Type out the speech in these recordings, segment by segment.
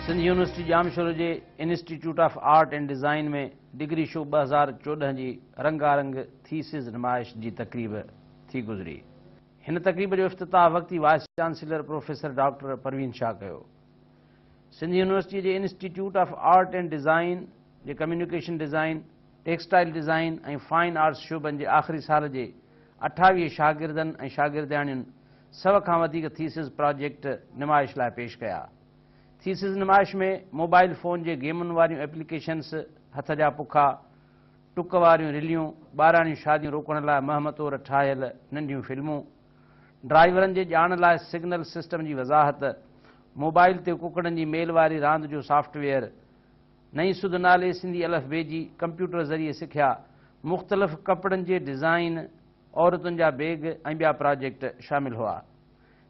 Sindh university Jamshoro के institute of art and design में degree show 2014 की रंगारंग थीसिस नुमाइश की तकरीब थी गुजरी। इन तकरीब जो इफ्तिताह वक्ती wise chancellor professor doctor Parveen Shah कयो। सिंध यूनिवर्सिटी के institute of art and design के कम्युनिकेशन डिज़ाइन, टेक्सटाइल डिज़ाइन और फाइन आर्ट्स शोबन के आखिरी साल के 28 शागिर्दन और शागिर्दियाणियुनि 100 खां वधीक थीसिस प्रोजेक्ट नुमाइश लाइ पेश कया। थीसिस नुमाइश में मोबाइल फोन के गेमुनि वारियूं एप्लीकेशन्स, हथ जा पुखा, टुक वारियूं रिलियूं, ॿाराणियूं शादियूं रोकण लाइ महमतौर ठाहियल नंढियूं फिल्मूं, ड्राइवरनि जे ॼाण लाइ सिग्नल सिस्टम की वज़ाहत, मोबाइल ते कुकड़नि जी मेल वारी रांदि जो सॉफ्टवेयर, नई सुध नाले सिंधी अलफ़बे जी कंप्यूटर ज़रिए सिख्या, मुख़्तलिफ़ कपड़नि जे डिज़ाइन, औरतुनि जा बैग ऐं ॿिया प्रोजेक्ट शामिल हुआ।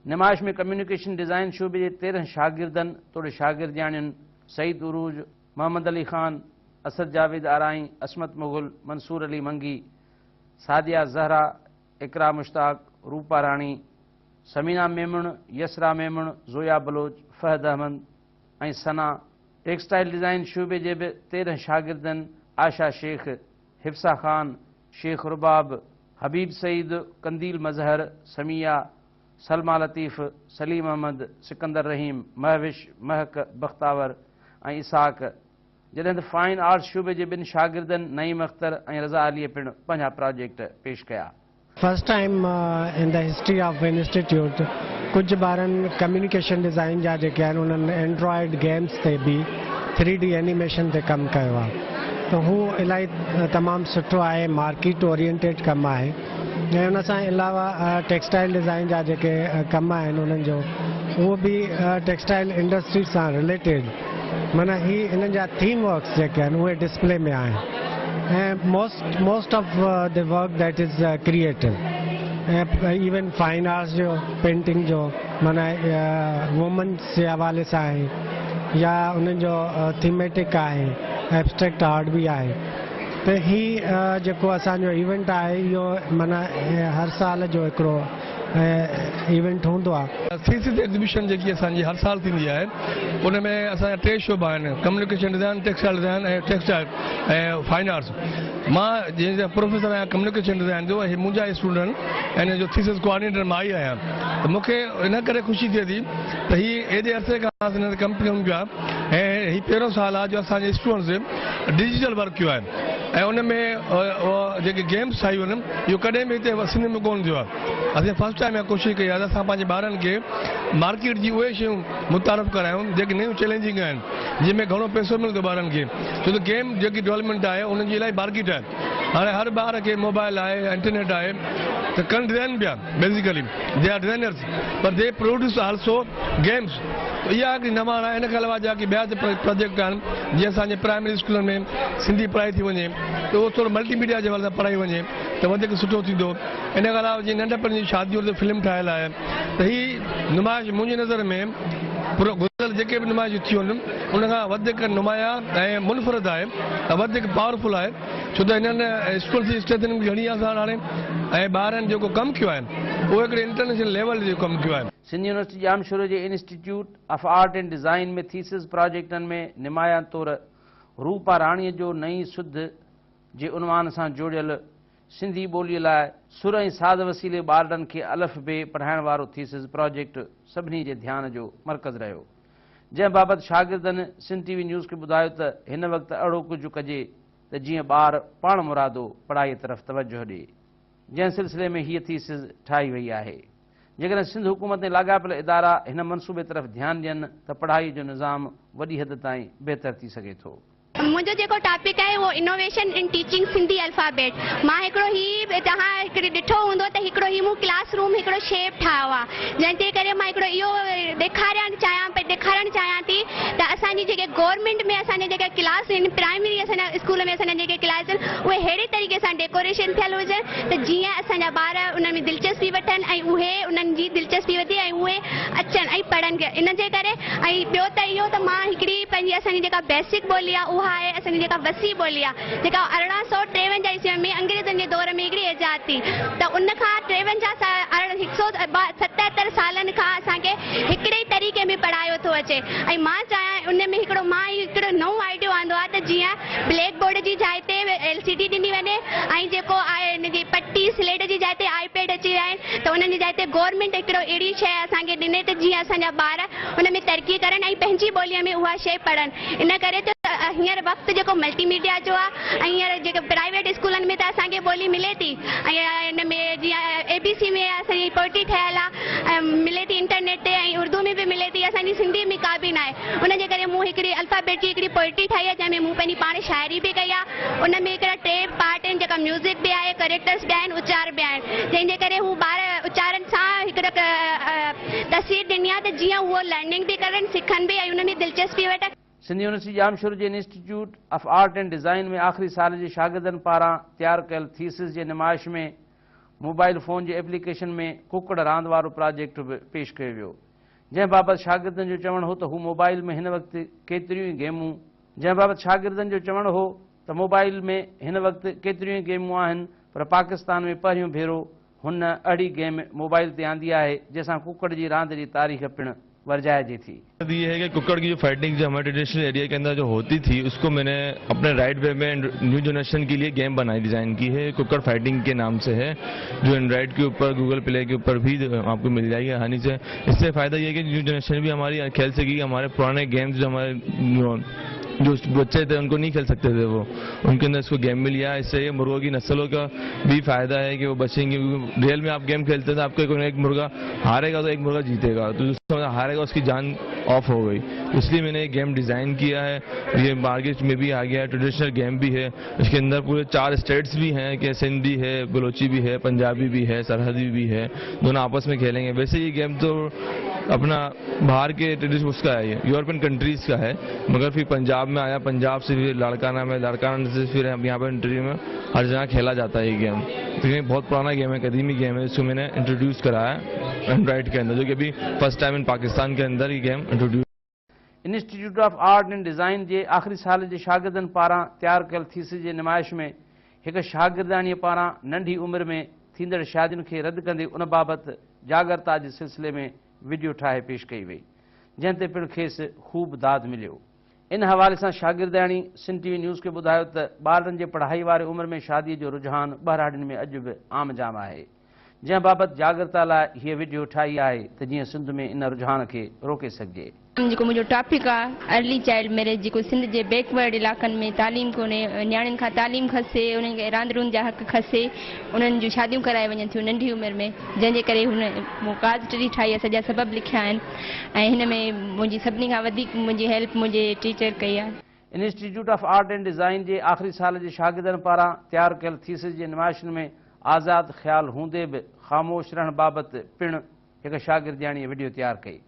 नुमाइश में कम्युनिकेशन डिज़ाइन शोबे के 13 शागिर्दन तोड़े शागिर्दियाणियुनि सईद उरूज, मोहम्मद अली खान, असद जावेद आराई, असमत मुगल, मंसूर अली मंगी, सादिया ज़हरा, इकरा मुश्ताक, रूपा रानी, समीना मेमण, यसरा मेमण, ज़ोया बलोच, फहद अहमद ऐं सना। टेक्सटाइल डिज़ाइन शोबे के भी 13 शागिर्दन आशा शेख, हिफ्सा खान, शेख रुबाब, हबीब सईद, कंदील मजहर, समिया, सलमा लतीफ़, सलीम अहमद, सिकंदर रहीम, महविश, महक बख्तावर और इसाक। जॾहिं त फाइन आर्ट्स शोबे के 2 शागिर्दन नईम अख्तर और रज़ा अली पिण पंहिंजा प्रोजेक्ट पेश कया। First time in the history of institute कुछ ॿारनि कम्युनिकेशन डिज़ाइन जा जेके आहिनि उन्हनि एंड्रॉइड गेम्स ते भी 3D एनिमेशन ते कमु कयो आहे, तो हू इलाही तमामु सुठो आहे, मार्केट ओरिएंटेड कमु आहे। ऐं उन सां अलावा टेक्सटाइल डिज़ाइन जा जेके कम आहिनि उन्हनि जो उहो बि टेक्सटाइल इंडस्ट्री सां रिलेटेड, माना ही इन्हनि जा थीम वर्क्स जेके आहिनि उहे डिस्प्ले में आहिनि ऐं most of the work that is creative. ऐं इवन फाइन आर्ट्स जो पेंटिंग जो माना वुमेन्स जे हवाले सां आहे या उन्हनि जो थीमेटिक आहे, एब्स्ट्रैक्ट आर्ट भी आहे। तो ही जेको असांजो इवेंट आहे इहो माना हर साल जो हिकिड़ो इवेंट हूंदो आहे। थीसिस एग्ज़िबिशन जेकी असांजी हर साल थींदी आहे उन में असांजा 3 शोबा आहिनि, कम्युनिकेशन डिज़ाइन, टेक्सटाइल डिज़ाइन ऐं टेक्सटाइल ऐं फाइन आर्ट्स। मां जंहिंजा प्रोफेसर आहियां कम्युनिकेशन डिज़ाइन जो, हे मुंहिंजा स्टूडेंट ऐं जो थीसिस कोऑर्डिनेटर मां ई आहियां। त मूंखे इन करे ख़ुशी थिए थी त ही एॾे अरसे खां हिन कंपनी हूंदी आहे ऐं ही पहिरियों साल आहे जो असांजे स्टूडेंट्स डिजिटल वर्क कयो आहे ऐं उन में जेके गेम्स ठाहियूं आहिनि इहो कॾहिं बि हिते सिंध में कोन थियो आहे। असां फर्स्ट टाइम इहा कोशिशि कई आहे त असां पंहिंजे ॿारनि खे मार्केट जी उहे शयूं मुतारफ़ करायूं जेके नयूं चैलेंजिंग आहिनि, जंहिंमें घणो पैसो मिलंदो ॿारनि खे, छो त गेम जेकी डेवलपमेंट आहे उनजी इलाही मार्केट आहे। हाणे हर ॿार खे मोबाइल आहे, इंटरनेट आहे, त कनि डिज़ाइन पिया बेसिकली दे आर डिज़ाइनर्स पर दे प्रोड्यूस आल्सो गेम्स। इहा हिकिड़ी नवां आहे। इन खां अलावा जेके ॿिया प्रोजेक्ट आहिनि जीअं असांजे प्राइमरी स्कूलनि में सिंधी पढ़ाई थी वञे त उहो थोरो मल्टीमीडिया जे हवाले सां पढ़ाई वञे त वधीक सुठो थींदो। इन खां अलावा जीअं नंढपण जी शादियूं ते फिल्म ठाहियल आहे, त हीअ नुमाइश मुंहिंजी नज़र में पूरो गुज़िरियल जेके बि नुमाइशूं थियूं आहिनि उनखां वधीक नुमाया ऐं मुनफ़रद आहे, वधीक पावरफुल आहे, छो त हिननि स्कूल जी स्ट्रेंथनिंग घणी आहे हाणे ऐं ॿारनि जेको कमु कयो आहे उहो हिकिड़े इंटरनेशनल लेवल जो कमु कयो आहे। सिंध यूनिवर्सिटी जामशोर के institute of art and design में थीसिस प्रोजेक्टन में नुमाया तौर रूपा राणी जो नई सुध जे उनवान से जोड़ियल सिंधी ॿोलीअ लाइ सुर ऐं साज़ वसीले ॿारनि खे अलफ़बे पढ़ाइण वारो थीसिस प्रोजेक्ट सभिनी जे ध्यान जो मर्कज़ रहियो, जंहिं बाबति शागिर्दनि सिंध TV न्यूज़ खे ॿुधायो त हिन वक़्तु अहिड़ो कुझु कजे त जीअं ॿार पाण मुरादो पढ़ाईअ तरफ़ तवजो ॾिए, जंहिं सिलसिले में हीअ थीसिस ठाही वई आहे। जेकॾहिं सिंध हुकूमत ऐं लाॻापियल इदारा हिन मनसूबे तरफ़ ध्यानु ॾियनि त पढ़ाई जो निज़ाम वॾी हद ताईं बहितर थी सघे थो। मुझे जो टॉपिक है वो innovation in teaching Sindhi alphabet. मां हिकिड़ो ही तव्हां हिकिड़े ॾिठो हूंदो त हिकिड़ो ही मूं क्लासरूम हिकिड़ो शेप ठाहियो आहे, जंहिंजे करे मां हिकिड़ो इहो ॾेखारणु चाहियां थी त असांजी जेके गवर्नमेंट में असांजे जेके क्लास आहिनि, प्राइमरी असांजा स्कूल में असांजा जेके क्लास आहिनि उहे अहिड़े तरीक़े सां डेकोरेशन थियल हुजनि त जीअं असांजा ॿार उन्हनि में दिलचस्पी वठनि ऐं उहे उन्हनि जी दिलचस्पी वधे ऐं उहे अचनि ऐं पढ़नि। इन जे करे ऐं ॿियो त इहो त मां हिकिड़ी पंहिंजी असांजी जेका बेसिक ॿोली आहे उहा आहे असांजी जेका वसी ॿोली आहे, जेका 1853 ईस्वी में अंग्रेज़नि जे दौर में हिकिड़ी ईजाद थी, त उन खां 177 सालनि खां असांखे असांखे हिकिड़े ई तरीक़े में पढ़ायो थो अचे। ऐं मां चाहियां उन में हिकिड़ो नओं आइडियो आंदो आहे त जीअं ब्लैक बोर्ड जी जाइ ते LCD ॾिनी वञे ऐं जेको आहे हिनजी पट्टी स्लेट जी जाइ ते iPad अची विया आहिनि, त उन्हनि जी जाइ ते गवर्नमेंट हिकिड़ो अहिड़ी शइ असांखे ॾिने त जीअं असांजा ॿार हुन में तरक़ी करनि ऐं पंहिंजी ॿोलीअ में उहा शइ पढ़नि। इन करे त हींअर वक़्तु जेको मल्टीमीडिया जो आहे ऐं हींअर जेके प्राइवेट स्कूलनि में त असांखे ॿोली मिले थी ऐं हिन में जीअं ABC में असांजी पोइट्री ठहियल आहे ऐं मिले थी इंटरनेट ते, ऐं उर्दू में बि मिले थी, असांजी सिंधी में का बि न आहे। उनजे करे मूं हिकिड़ी अल्फाबेट जी हिकिड़ी पोइट्री ठाही आहे जंहिंमें मूं पंहिंजी पाण शाइरी बि कई आहे। उन में हिकिड़ा 3 पार्ट आहिनि जेका म्यूज़िक बि आहे, करेक्टर्स बि आहिनि, उचार बि आहिनि, जंहिंजे करे हू ॿार उचारनि सां हिकिड़ो तस्वीर ॾिनी आहे त जीअं उहो लर्निंग बि करनि, सिखनि बि ऐं उन में दिलचस्पी वठनि। सिंधी यूनिवर्सिटी जामशोर जे institute of art and design में आख़िरी साल जे शागिर्दनि पारां तयारु कयल थीसिस जे नुमाइश में मोबाइल फ़ोन जे एप्लीकेशन में कुकड़ रांदि वारो प्रोजेक्ट बि पेश कयो वियो, जंहिं बाबति शागिर्दनि जो चवणु हो त हू मोबाइल में हिन वक़्तु केतिरियूं ई गेमूं आहिनि, पर पाकिस्तान में पहिरियों भेरो हुन अहिड़ी गेम मोबाइल ते आंदी आहे जंहिंसां कुकड़ जी रांदि जी तारीख़ पिणु वर्जाइजे थी। ये है कि कुक्कड़ की जो फाइटिंग जो हमारे ट्रेडिशनल एरिया के अंदर जो होती थी उसको मैंने अपने राइट वे में न्यू जनरेशन के लिए गेम बनाई, डिज़ाइन की है, कुक्कड़ फाइटिंग के नाम से है, जो एंड्रॉइड के ऊपर गूगल प्ले के ऊपर भी आपको मिल जाएगी आसानी से। इससे फ़ायदा ये है कि न्यू जनरेशन भी हमारी खेल सकेगी, हमारे पुराने गेम्स जो हमारे जो बच्चे थे उनको नहीं खेल सकते थे वो, उनके अंदर इसको गेम मिल गया। इससे ये मुर्गों की नस्लों का भी फायदा है कि वो बचेंगे। रियल में आप गेम खेलते थे आपको एक मुर्गा हारेगा तो एक मुर्गा जीतेगा, तो जिसको हारेगा उसकी जान ऑफ हो गई। इसलिए मैंने एक गेम डिज़ाइन किया है, ये मार्केट में भी आ गया है, ट्रेडिशनल गेम भी है। इसके अंदर पूरे 4 स्टेट्स भी हैं कि सिंधी है, बलोची भी है, पंजाबी भी है, सरहदी भी है, दोनों आपस में खेलेंगे। वैसे ये गेम तो अपना बाहर के ट्रेडिशन उसका है, ये यूरोपियन कंट्रीज़ का है, मगर फिर पंजाब में आया, पंजाब से फिर लड़काना में, लड़काना से फिर यहाँ पर इंटरव्यू में हर जगह खेला जाता है ये गेम। तो ये बहुत पुराना गेम है, कदीमी गेम है, इसको मैंने इंट्रोड्यूस कराया एंड्रॉइड के अंदर, जो कि अभी फर्स्ट टाइम इन पाकिस्तान के अंदर ये game introduce. Institute of art and design जे आख़िरी साल जे शागिर्दनि पारां तयारु कयल थीसिस जे नुमाइश में हिकु शागिर्दाणीअ पारां नंढी उमिरि में थींदड़ शादियुनि खे रद्द कंदे उन बाबति जागरता जे सिलसिले में वीडियो ठाहे पेश कई वई, जंहिं ते पिणु खेसि ख़ूब दाद मिलियो। इन हवाले सां शागिर्दाणी सिंध TV न्यूज़ खे ॿुधायो त ॿारनि जे पढ़ाई वारे उमिरि में शादीअ जो रुझान ॿारहाड़ियुनि में अॼु बि आम जाम आहे, जंहिं बाबति जागरता लाइ हीअ वीडियो ठाही आहे त जीअं सिंध में इन रुझान खे रोके सघिजे। जेको मुंहिंजो टॉपिक आहे अर्ली चाइल्ड मैरिज, जेको सिंध जे बैकवर्ड इलाइक़नि में तालीम कोन्हे, नियाणियुनि खां तालीम खसे, उन्हनि खे रांदि रुंद जा हक़ खसे, उन्हनि जूं शादियूं कराए वञनि थियूं नंढी उमिरि में, जंहिंजे करे हुन मूं काज़ टी ठाही आहे, सॼा सबब लिखिया आहिनि ऐं हिन में मुंहिंजी सभिनी खां वधीक मुंहिंजी हेल्प मुंहिंजे टीचर कई आहे। Institute of art and design जे आख़िरी साल जे शागिर्दनि पारां तयारु कयल थीसिस जे नुमाइशुनि में आज़ादु ख़्याल हूंदे बि ख़ामोश रहण बाबति पिणु हिकु शागिर्दियाणीअ वीडियो तयारु कई।